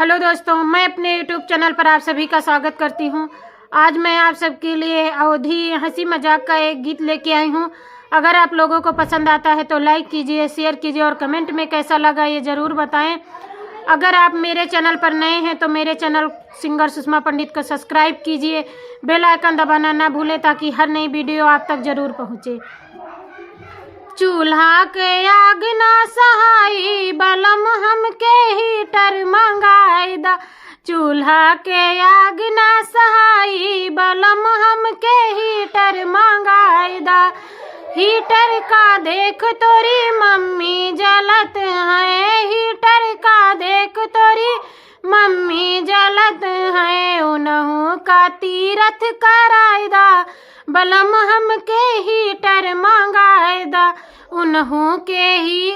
Hello दोस्तों, मैं अपने यूट्यूब चैनल पर आप सभी का स्वागत करती हूं। आज मैं आप सबके लिए अवधी हंसी मजाक का एक गीत लेके आई हूं। अगर आप लोगों को पसंद आता है तो लाइक कीजिए, शेयर कीजिए और कमेंट में कैसा लगा ये ज़रूर बताएं। अगर आप मेरे चैनल पर नए हैं तो मेरे चैनल सिंगर सुषमा पंडित को सब्सक्राइब कीजिए, बेल आइकन दबाना ना भूलें ताकि हर नई वीडियो आप तक ज़रूर पहुँचे। चूल्हा के आग ना सहाई बलम हमके हीटर मंगाई दा। चूल्हा के आग ना सहाई बलम हमके हीटर मंगाई दा। हीटर का देख तोरी मम्मी जलत है, हीटर का देख तोरी मम्मी जलत है। उनहु का तीरथ कराई दा बलम हमके हीटर मंगाई दा। उनहु के ही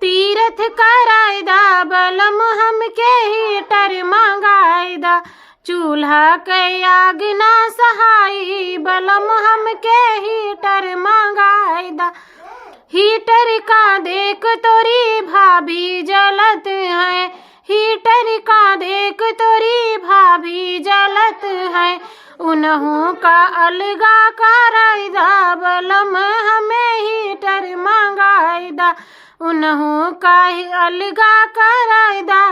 तीरथ कराई दा बलम हमके हीटर मंगाई दा। चूल्हा के आग ना सहाई बलम हमके हीटर मंगाई दा। हीटर का देख तोरी भाभी जलत है, हीटर का देख तोरी भाभी जलत है। उनहु का अलगा कराई दा बलम हमें हीटर मंगाई दा। उनहु का अलगा कराई दा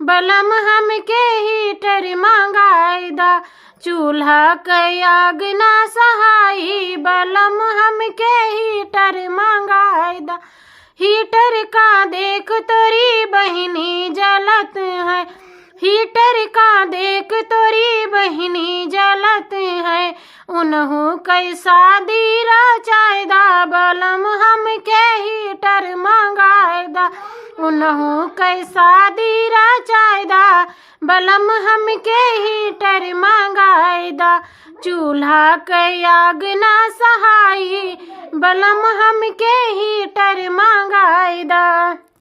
बलम हमके हीटर मंगाई दा। चूल्हा के आग ना सहाई बलम हमके हीटर मंगाई दा। हीटर का देख तोरी बहिनी जलत है, हीटर का देख तोरी बहिनी जलत है। उनहु कैसा दी रचाई दा बलम हमके हीटर मंगाई दा। उनहु कैसा दी रचाई दा बलम हमके हीटर मंगाई दा। चूल्हा के आग ना सहाई बलम हमके हीटर मंगाई दा।